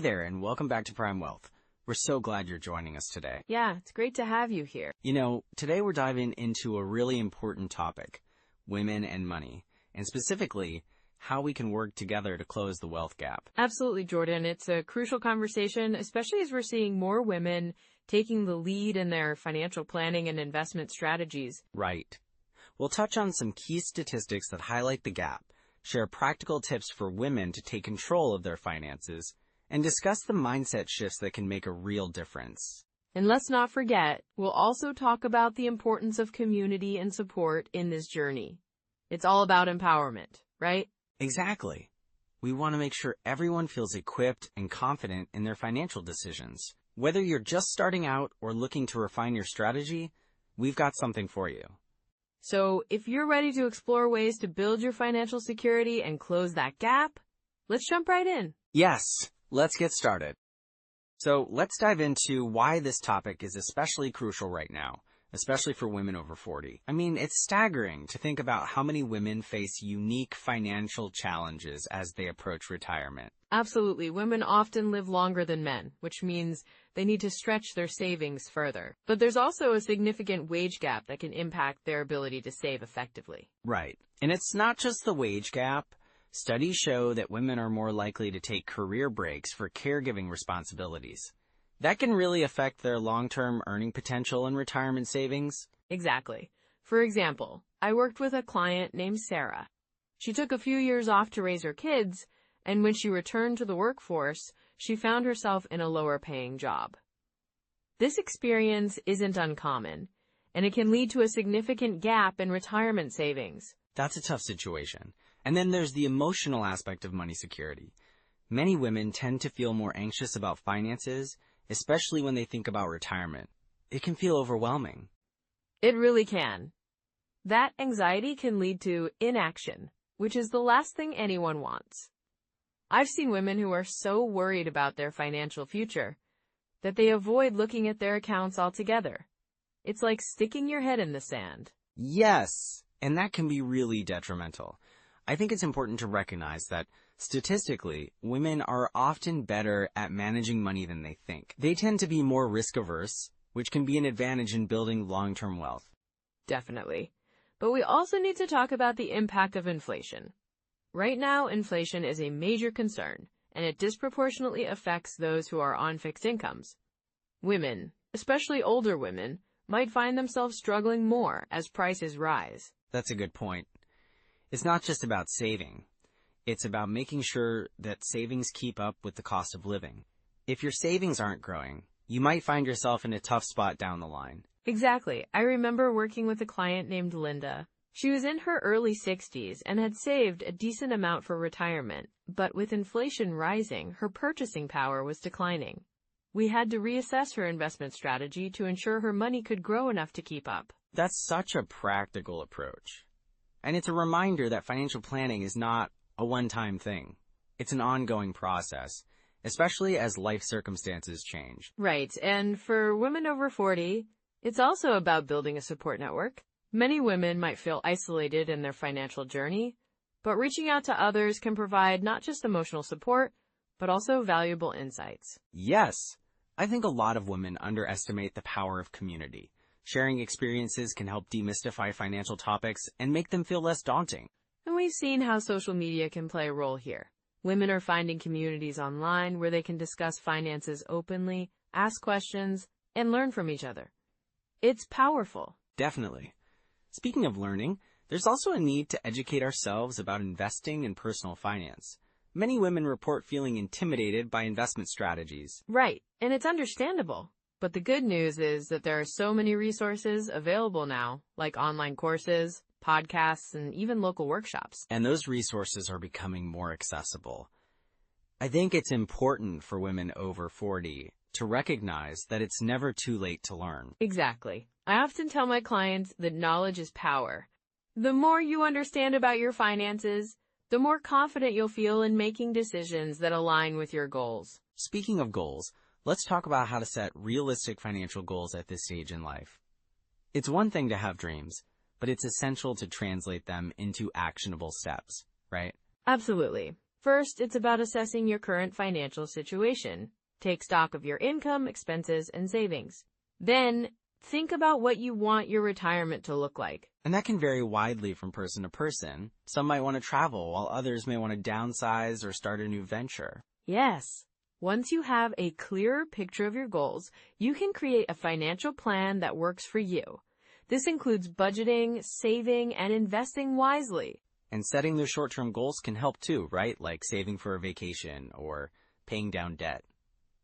there, and welcome back to Prime Wealth. We're so glad you're joining us today. Yeah, it's great to have you here. Today we're diving into a really important topic, women and money, and specifically, how we can work together to close the wealth gap. Absolutely, Jordan. It's a crucial conversation, especially as we're seeing more women taking the lead in their financial planning and investment strategies. Right. We'll touch on some key statistics that highlight the gap, share practical tips for women to take control of their finances, and discuss the mindset shifts that can make a real difference. And let's not forget, we'll also talk about the importance of community and support in this journey. It's all about empowerment, right? Exactly. We want to make sure everyone feels equipped and confident in their financial decisions. Whether you're just starting out or looking to refine your strategy, we've got something for you. So if you're ready to explore ways to build your financial security and close that gap, let's jump right in. Yes, let's get started. So let's dive into why this topic is especially crucial right now, especially for women over 40. It's staggering to think about how many women face unique financial challenges as they approach retirement. Absolutely. Women often live longer than men, which means they need to stretch their savings further. But there's also a significant wage gap that can impact their ability to save effectively. Right. And it's not just the wage gap. Studies show that women are more likely to take career breaks for caregiving responsibilities. That can really affect their long-term earning potential and retirement savings. Exactly. For example, I worked with a client named Sarah. She took a few years off to raise her kids, and when she returned to the workforce, she found herself in a lower-paying job. This experience isn't uncommon, and it can lead to a significant gap in retirement savings. That's a tough situation. And then there's the emotional aspect of money security. Many women tend to feel more anxious about finances, especially when they think about retirement. It can feel overwhelming. It really can. That anxiety can lead to inaction, which is the last thing anyone wants. I've seen women who are so worried about their financial future that they avoid looking at their accounts altogether. It's like sticking your head in the sand. Yes, and that can be really detrimental. I think it's important to recognize that, statistically, women are often better at managing money than they think. They tend to be more risk-averse, which can be an advantage in building long-term wealth. Definitely. But we also need to talk about the impact of inflation. Right now, inflation is a major concern, and it disproportionately affects those who are on fixed incomes. Women, especially older women, might find themselves struggling more as prices rise. That's a good point. It's not just about saving. It's about making sure that savings keep up with the cost of living. If your savings aren't growing, you might find yourself in a tough spot down the line. Exactly. I remember working with a client named Linda. She was in her early 60s and had saved a decent amount for retirement, but with inflation rising, her purchasing power was declining. We had to reassess her investment strategy to ensure her money could grow enough to keep up. That's such a practical approach. And it's a reminder that financial planning is not a one-time thing. It's an ongoing process, especially as life circumstances change. Right, and for women over 40, it's also about building a support network. Many women might feel isolated in their financial journey, but reaching out to others can provide not just emotional support, but also valuable insights. Yes, I think a lot of women underestimate the power of community. Sharing experiences can help demystify financial topics and make them feel less daunting. And we've seen how social media can play a role here. Women are finding communities online where they can discuss finances openly, ask questions, and learn from each other. It's powerful. Definitely. Speaking of learning, there's also a need to educate ourselves about investing and personal finance. Many women report feeling intimidated by investment strategies. Right, and it's understandable. But the good news is that there are so many resources available now, like online courses, podcasts, and even local workshops. And those resources are becoming more accessible. I think it's important for women over 40 to recognize that it's never too late to learn. Exactly. I often tell my clients that knowledge is power. The more you understand about your finances, the more confident you'll feel in making decisions that align with your goals. Speaking of goals, let's talk about how to set realistic financial goals at this stage in life. It's one thing to have dreams, but it's essential to translate them into actionable steps, right? Absolutely. First, it's about assessing your current financial situation. Take stock of your income, expenses, and savings. Then, think about what you want your retirement to look like. And that can vary widely from person to person. Some might want to travel, while others may want to downsize or start a new venture. Yes. Once you have a clearer picture of your goals, you can create a financial plan that works for you. This includes budgeting, saving, and investing wisely. And setting those short-term goals can help too, right? Like saving for a vacation or paying down debt.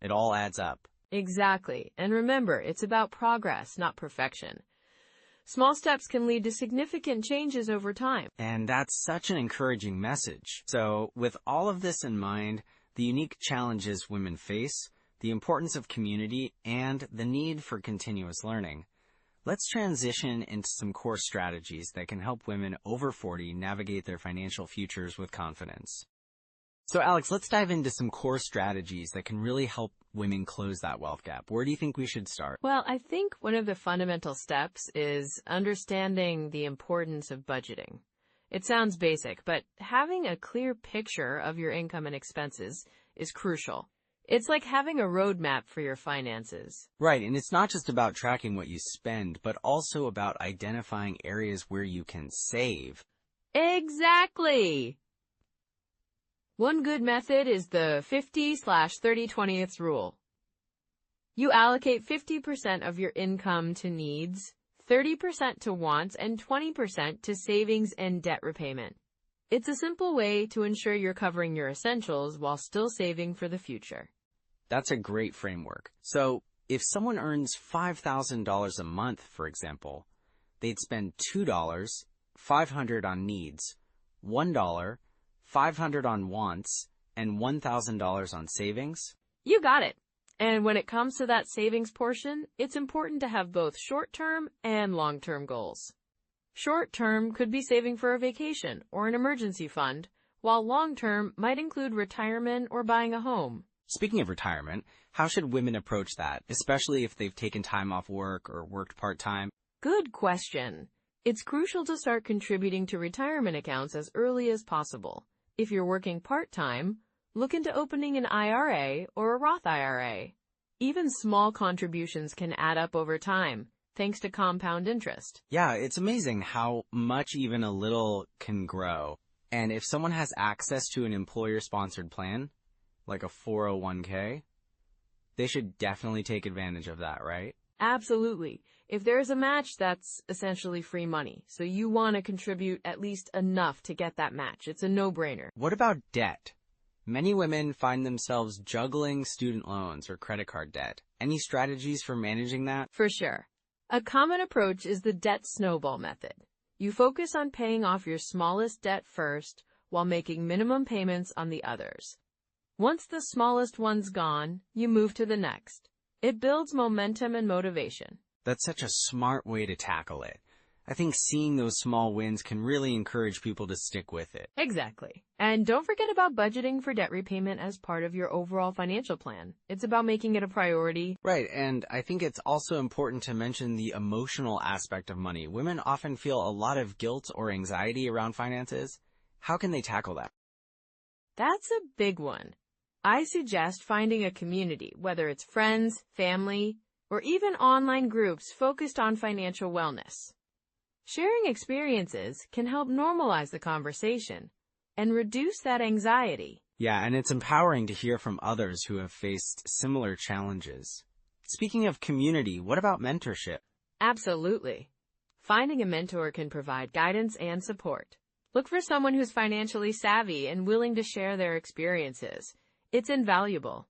It all adds up. Exactly. And remember, it's about progress, not perfection. Small steps can lead to significant changes over time. And that's such an encouraging message. So, with all of this in mind, the unique challenges women face, the importance of community, and the need for continuous learning, let's transition into some core strategies that can help women over 40 navigate their financial futures with confidence. So, Alex, let's dive into some core strategies that can really help women close that wealth gap. Where do you think we should start? Well, I think one of the fundamental steps is understanding the importance of budgeting. It sounds basic, but having a clear picture of your income and expenses is crucial. It's like having a roadmap for your finances. Right, and it's not just about tracking what you spend, but also about identifying areas where you can save. Exactly! One good method is the 50/30/20th rule. You allocate 50% of your income to needs, 30% to wants, and 20% to savings and debt repayment. It's a simple way to ensure you're covering your essentials while still saving for the future. That's a great framework. So, if someone earns $5,000 a month, for example, they'd spend $2, $500 on needs, $1, $500 on wants, and $1,000 on savings? You got it. And when it comes to that savings portion, it's important to have both short-term and long-term goals. Short-term could be saving for a vacation or an emergency fund, while long-term might include retirement or buying a home. Speaking of retirement, how should women approach that, especially if they've taken time off work or worked part-time? Good question. It's crucial to start contributing to retirement accounts as early as possible. If you're working part-time, look into opening an IRA or a Roth IRA. Even small contributions can add up over time, thanks to compound interest. Yeah, it's amazing how much even a little can grow. And if someone has access to an employer-sponsored plan, like a 401k, they should definitely take advantage of that, right? Absolutely. If there's a match, that's essentially free money. So you want to contribute at least enough to get that match. It's a no-brainer. What about debt? Many women find themselves juggling student loans or credit card debt. Any strategies for managing that? For sure. A common approach is the debt snowball method. You focus on paying off your smallest debt first while making minimum payments on the others. Once the smallest one's gone, you move to the next. It builds momentum and motivation. That's such a smart way to tackle it. I think seeing those small wins can really encourage people to stick with it. Exactly. And don't forget about budgeting for debt repayment as part of your overall financial plan. It's about making it a priority. Right, and I think it's also important to mention the emotional aspect of money. Women often feel a lot of guilt or anxiety around finances. How can they tackle that? That's a big one. I suggest finding a community, whether it's friends, family, or even online groups focused on financial wellness. Sharing experiences can help normalize the conversation and reduce that anxiety. Yeah, and it's empowering to hear from others who have faced similar challenges. Speaking of community, what about mentorship? Absolutely. Finding a mentor can provide guidance and support. Look for someone who's financially savvy and willing to share their experiences. It's invaluable.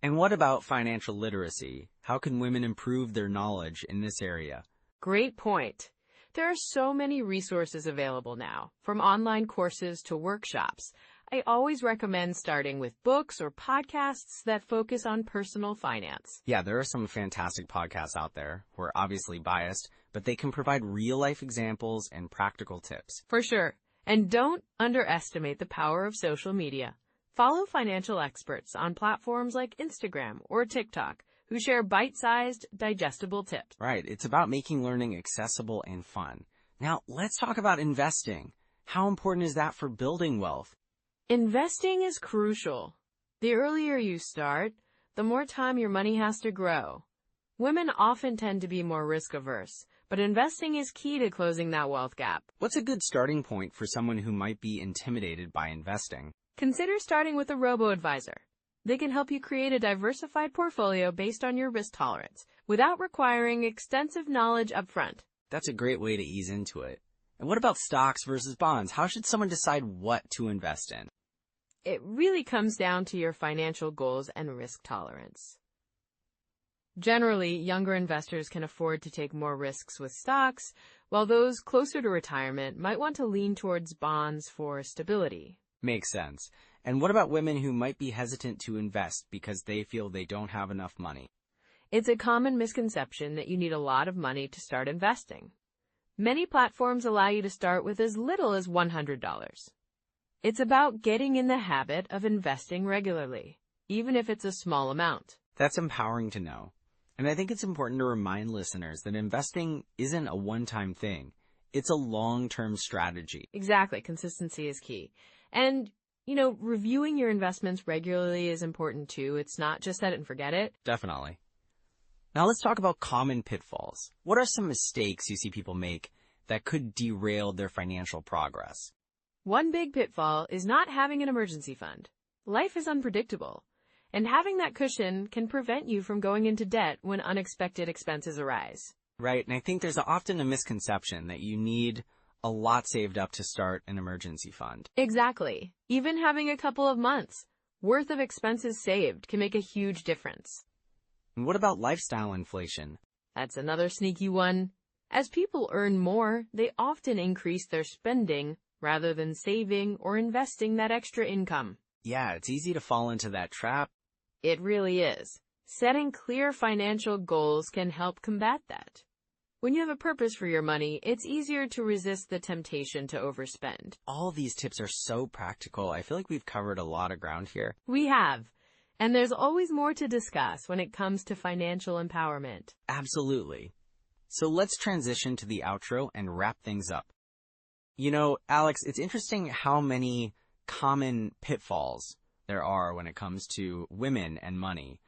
And what about financial literacy? How can women improve their knowledge in this area? Great point. There are so many resources available now, from online courses to workshops. I always recommend starting with books or podcasts that focus on personal finance. Yeah, there are some fantastic podcasts out there. We're obviously biased, but they can provide real-life examples and practical tips. For sure. And don't underestimate the power of social media. Follow financial experts on platforms like Instagram or TikTok who share bite-sized, digestible tips. Right. It's about making learning accessible and fun. Now, let's talk about investing. How important is that for building wealth? Investing is crucial. The earlier you start, the more time your money has to grow. Women often tend to be more risk-averse, but investing is key to closing that wealth gap. What's a good starting point for someone who might be intimidated by investing? Consider starting with a robo-advisor. They can help you create a diversified portfolio based on your risk tolerance, without requiring extensive knowledge upfront. That's a great way to ease into it. And what about stocks versus bonds? How should someone decide what to invest in? It really comes down to your financial goals and risk tolerance. Generally, younger investors can afford to take more risks with stocks, while those closer to retirement might want to lean towards bonds for stability. Makes sense. And what about women who might be hesitant to invest because they feel they don't have enough money? It's a common misconception that you need a lot of money to start investing. Many platforms allow you to start with as little as $100. It's about getting in the habit of investing regularly, even if it's a small amount. That's empowering to know. And I think it's important to remind listeners that investing isn't a one-time thing. It's a long-term strategy. Exactly. Consistency is key. And, reviewing your investments regularly is important too. It's not just set it and forget it. Definitely. Now let's talk about common pitfalls. What are some mistakes you see people make that could derail their financial progress? One big pitfall is not having an emergency fund. Life is unpredictable, and having that cushion can prevent you from going into debt when unexpected expenses arise. Right, and I think there's often a misconception that you need a lot saved up to start an emergency fund. Exactly. Even having a couple of months worth of expenses saved can make a huge difference. And what about lifestyle inflation? That's another sneaky one. As people earn more, they often increase their spending rather than saving or investing that extra income. Yeah, it's easy to fall into that trap. It really is. Setting clear financial goals can help combat that. When you have a purpose for your money, it's easier to resist the temptation to overspend. All these tips are so practical. I feel like we've covered a lot of ground here. We have. And there's always more to discuss when it comes to financial empowerment. Absolutely. So let's transition to the outro and wrap things up. Alex, it's interesting how many common pitfalls there are when it comes to women and money.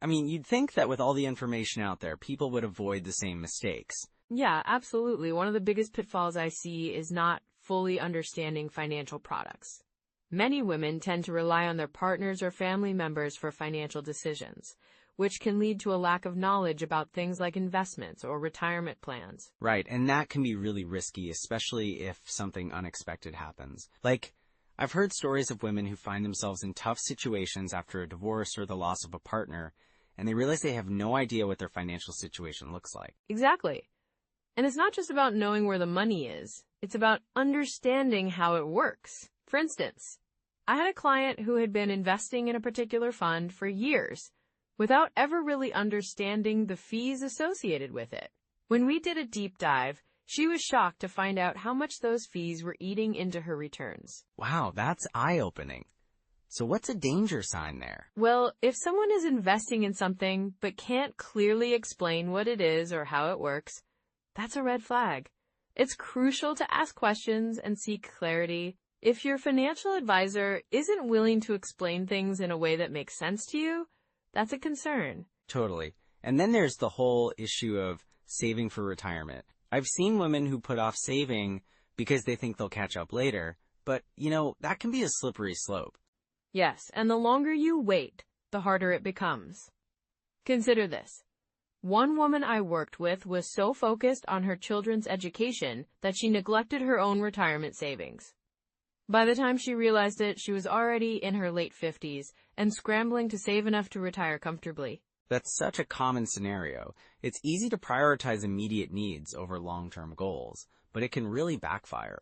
I mean, you'd think that with all the information out there, people would avoid the same mistakes. Yeah, absolutely. One of the biggest pitfalls I see is not fully understanding financial products. Many women tend to rely on their partners or family members for financial decisions, which can lead to a lack of knowledge about things like investments or retirement plans. Right, and that can be really risky, especially if something unexpected happens. Like, I've heard stories of women who find themselves in tough situations after a divorce or the loss of a partner, and they realize they have no idea what their financial situation looks like. Exactly. And it's not just about knowing where the money is. It's about understanding how it works. For instance, I had a client who had been investing in a particular fund for years without ever really understanding the fees associated with it. When we did a deep dive, she was shocked to find out how much those fees were eating into her returns. Wow, that's eye-opening. So what's a danger sign there? Well, if someone is investing in something but can't clearly explain what it is or how it works, that's a red flag. It's crucial to ask questions and seek clarity. If your financial advisor isn't willing to explain things in a way that makes sense to you, that's a concern. Totally. And then there's the whole issue of saving for retirement. I've seen women who put off saving because they think they'll catch up later, but, that can be a slippery slope. Yes, and the longer you wait, the harder it becomes. Consider this. One woman I worked with was so focused on her children's education that she neglected her own retirement savings. By the time she realized it, she was already in her late 50s and scrambling to save enough to retire comfortably. That's such a common scenario. It's easy to prioritize immediate needs over long-term goals, but it can really backfire.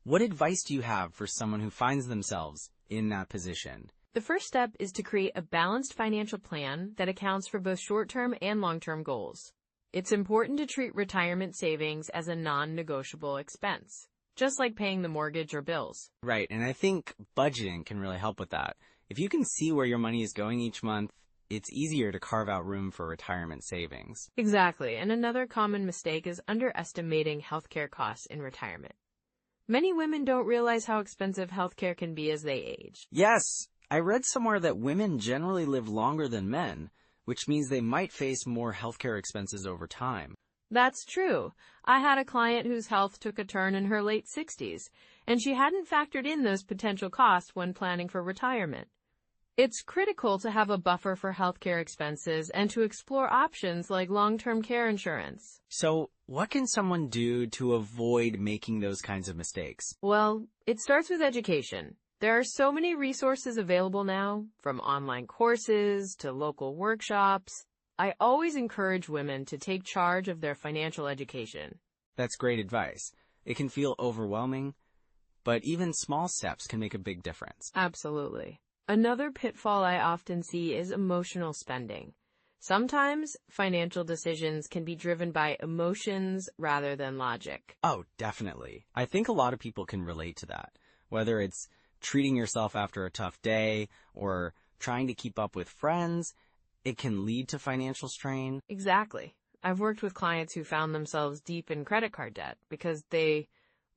What advice do you have for someone who finds themselves in that position? The first step is to create a balanced financial plan that accounts for both short-term and long-term goals. It's important to treat retirement savings as a non-negotiable expense, just like paying the mortgage or bills. Right, and I think budgeting can really help with that. If you can see where your money is going each month, it's easier to carve out room for retirement savings. Exactly, and another common mistake is underestimating healthcare costs in retirement. Many women don't realize how expensive healthcare can be as they age. Yes, I read somewhere that women generally live longer than men, which means they might face more healthcare expenses over time. That's true. I had a client whose health took a turn in her late 60s, and she hadn't factored in those potential costs when planning for retirement. It's critical to have a buffer for healthcare expenses and to explore options like long-term care insurance. So, what can someone do to avoid making those kinds of mistakes? Well, it starts with education. There are so many resources available now, from online courses to local workshops. I always encourage women to take charge of their financial education. That's great advice. It can feel overwhelming, but even small steps can make a big difference. Absolutely. Another pitfall I often see is emotional spending. Sometimes financial decisions can be driven by emotions rather than logic. Oh, definitely. I think a lot of people can relate to that, whether it's treating yourself after a tough day or trying to keep up with friends. It can lead to financial strain. Exactly. I've worked with clients who found themselves deep in credit card debt because they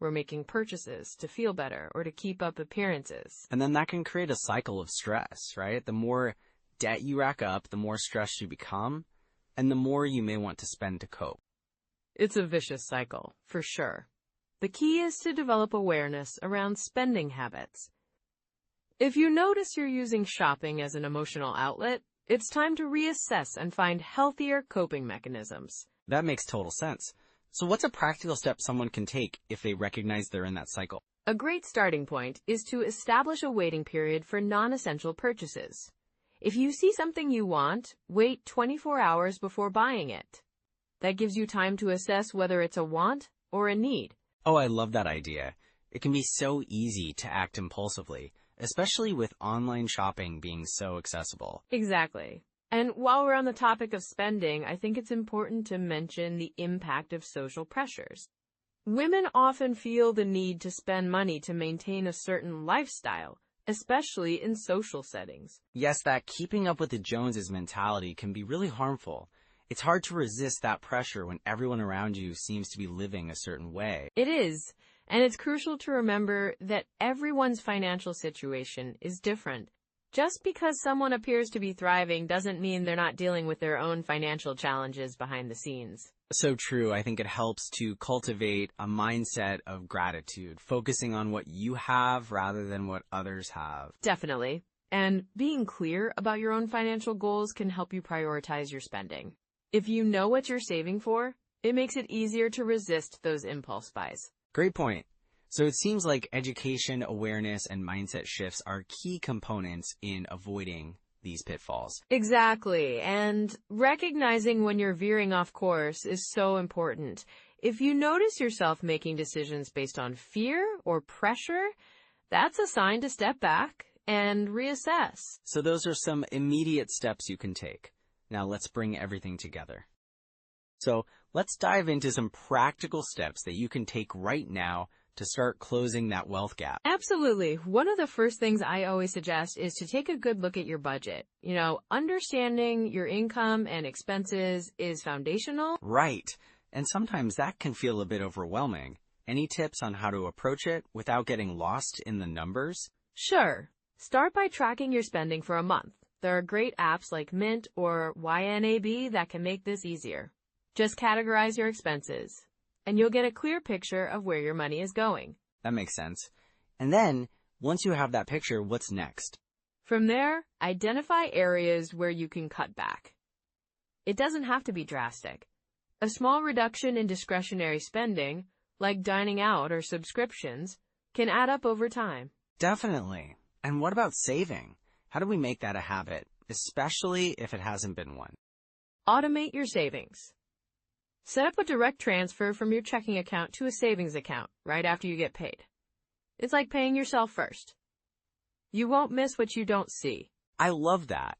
were making purchases to feel better or to keep up appearances. And then that can create a cycle of stress, right? The more debt you rack up, the more stressed you become, and the more you may want to spend to cope. It's a vicious cycle, for sure. The key is to develop awareness around spending habits. If you notice you're using shopping as an emotional outlet, it's time to reassess and find healthier coping mechanisms. That makes total sense. So what's a practical step someone can take if they recognize they're in that cycle? A great starting point is to establish a waiting period for non-essential purchases. If you see something you want, wait 24 hours before buying it. That gives you time to assess whether it's a want or a need. Oh, I love that idea. It can be so easy to act impulsively, especially with online shopping being so accessible. Exactly. And while we're on the topic of spending, I think it's important to mention the impact of social pressures. Women often feel the need to spend money to maintain a certain lifestyle, especially in social settings. Yes, that keeping up with the Joneses mentality can be really harmful. It's hard to resist that pressure when everyone around you seems to be living a certain way. It is, and it's crucial to remember that everyone's financial situation is different. Just because someone appears to be thriving doesn't mean they're not dealing with their own financial challenges behind the scenes. So true. I think it helps to cultivate a mindset of gratitude, focusing on what you have rather than what others have. Definitely. And being clear about your own financial goals can help you prioritize your spending. If you know what you're saving for, it makes it easier to resist those impulse buys. Great point. So it seems like education, awareness, and mindset shifts are key components in avoiding these pitfalls. Exactly. And recognizing when you're veering off course is so important. If you notice yourself making decisions based on fear or pressure, that's a sign to step back and reassess. So those are some immediate steps you can take. Now let's bring everything together. So let's dive into some practical steps that you can take right now to start closing that wealth gap. Absolutely. One of the first things I always suggest is to take a good look at your budget. Understanding your income and expenses is foundational. Right. And sometimes that can feel a bit overwhelming. Any tips on how to approach it without getting lost in the numbers? Sure. Start by tracking your spending for a month. There are great apps like Mint or YNAB that can make this easier. Just categorize your expenses, and you'll get a clear picture of where your money is going. That makes sense. And then, once you have that picture, what's next? From there, identify areas where you can cut back. It doesn't have to be drastic. A small reduction in discretionary spending, like dining out or subscriptions, can add up over time. Definitely. And what about saving? How do we make that a habit, especially if it hasn't been one? Automate your savings. Set up a direct transfer from your checking account to a savings account right after you get paid. It's like paying yourself first. You won't miss what you don't see. I love that.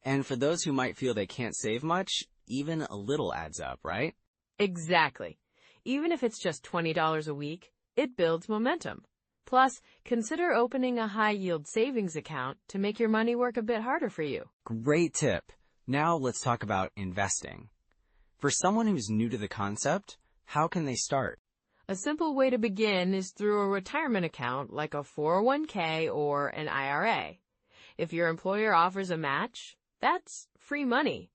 And for those who might feel they can't save much, even a little adds up, right? Exactly. Even if it's just $20 a week, it builds momentum. Plus, consider opening a high-yield savings account to make your money work a bit harder for you. Great tip. Now let's talk about investing. For someone who's new to the concept, how can they start? A simple way to begin is through a retirement account like a 401k or an IRA. If your employer offers a match, that's free money.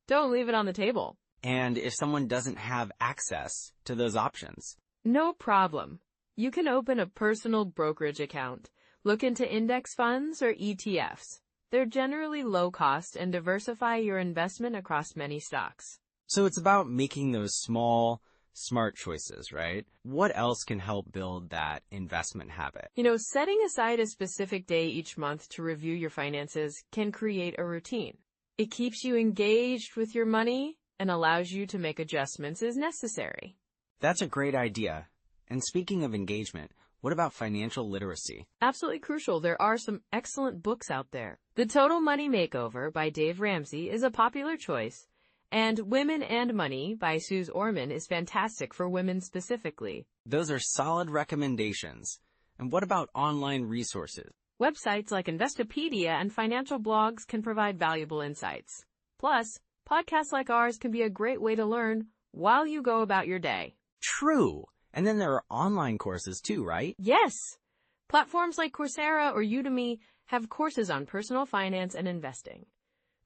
Don't leave it on the table. And if someone doesn't have access to those options? No problem. You can open a personal brokerage account. Look into index funds or ETFs. They're generally low cost and diversify your investment across many stocks. So it's about making those small, smart choices, right? What else can help build that investment habit? Setting aside a specific day each month to review your finances can create a routine. It keeps you engaged with your money and allows you to make adjustments as necessary. That's a great idea. And speaking of engagement, what about financial literacy? Absolutely crucial. There are some excellent books out there. The Total Money Makeover by Dave Ramsey is a popular choice, and Women and Money by Suze Orman is fantastic for women specifically. Those are solid recommendations. And what about online resources? Websites like Investopedia and financial blogs can provide valuable insights. Plus, podcasts like ours can be a great way to learn while you go about your day. True. And then there are online courses too, right? Yes. Platforms like Coursera or Udemy have courses on personal finance and investing.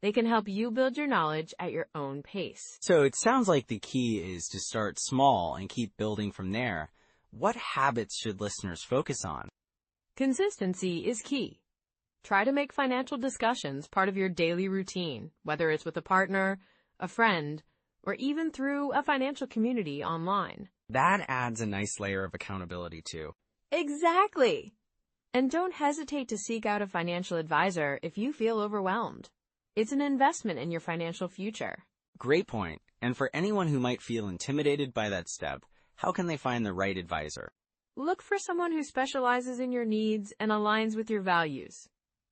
They can help you build your knowledge at your own pace. So it sounds like the key is to start small and keep building from there. What habits should listeners focus on? Consistency is key. Try to make financial discussions part of your daily routine, whether it's with a partner, a friend, or even through a financial community online. That adds a nice layer of accountability too. Exactly. And don't hesitate to seek out a financial advisor if you feel overwhelmed. It's an investment in your financial future. Great point. And for anyone who might feel intimidated by that step, how can they find the right advisor? Look for someone who specializes in your needs and aligns with your values.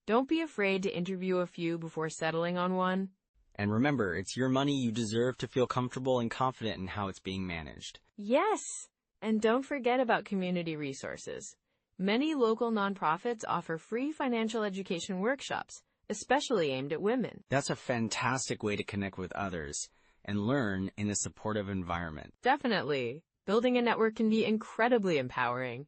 Don't be afraid to interview a few before settling on one. And remember, it's your money. You deserve to feel comfortable and confident in how it's being managed. Yes, and don't forget about community resources. Many local nonprofits offer free financial education workshops, especially aimed at women. That's a fantastic way to connect with others and learn in a supportive environment. Definitely. Building a network can be incredibly empowering.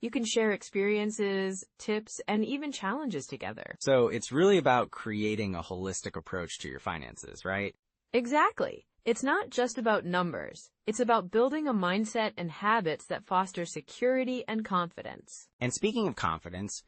You can share experiences, tips, and even challenges together. So it's really about creating a holistic approach to your finances, right? Exactly. It's not just about numbers. It's about building a mindset and habits that foster security and confidence. And speaking of confidence,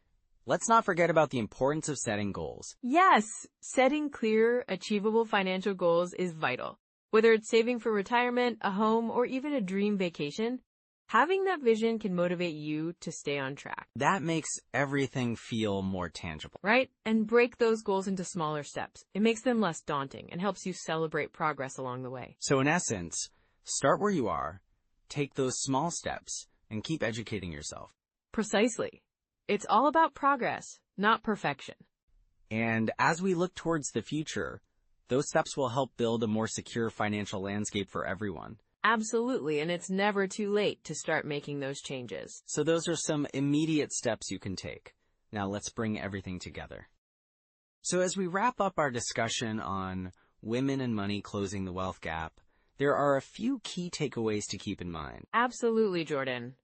let's not forget about the importance of setting goals. Yes, setting clear, achievable financial goals is vital. Whether it's saving for retirement, a home, or even a dream vacation, having that vision can motivate you to stay on track. That makes everything feel more tangible. Right? And break those goals into smaller steps. It makes them less daunting and helps you celebrate progress along the way. So in essence, start where you are, take those small steps, and keep educating yourself. Precisely. It's all about progress, not perfection. And as we look towards the future, those steps will help build a more secure financial landscape for everyone. Absolutely, and it's never too late to start making those changes. So those are some immediate steps you can take. Now let's bring everything together. So as we wrap up our discussion on women and money closing the wealth gap, there are a few key takeaways to keep in mind. Absolutely, Jordan.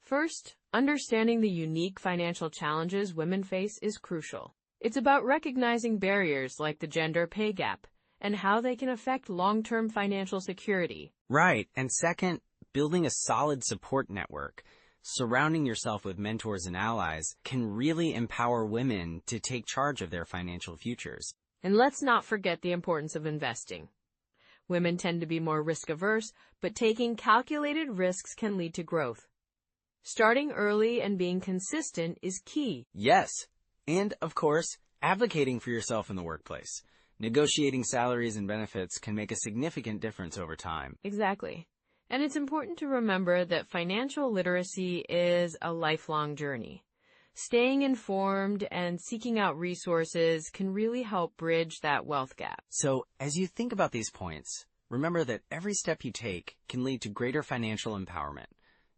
First, understanding the unique financial challenges women face is crucial. It's about recognizing barriers like the gender pay gap and how they can affect long-term financial security. Right. And second, building a solid support network. Surrounding yourself with mentors and allies can really empower women to take charge of their financial futures. And let's not forget the importance of investing. Women tend to be more risk-averse, but taking calculated risks can lead to growth. Starting early and being consistent is key. Yes. And, of course, advocating for yourself in the workplace. Negotiating salaries and benefits can make a significant difference over time. Exactly. And it's important to remember that financial literacy is a lifelong journey. Staying informed and seeking out resources can really help bridge that wealth gap. So, as you think about these points, remember that every step you take can lead to greater financial empowerment.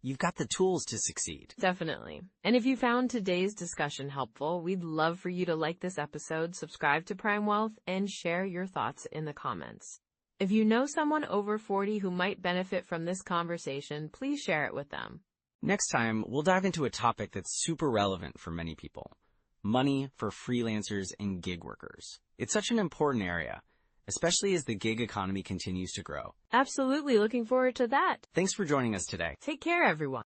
You've got the tools to succeed. Definitely. And if you found today's discussion helpful, we'd love for you to like this episode, subscribe to Prime Wealth, and share your thoughts in the comments. If you know someone over 40 who might benefit from this conversation, please share it with them. Next time, we'll dive into a topic that's super relevant for many people: money for freelancers and gig workers. It's such an important area, especially as the gig economy continues to grow. Absolutely, looking forward to that. Thanks for joining us today. Take care, everyone.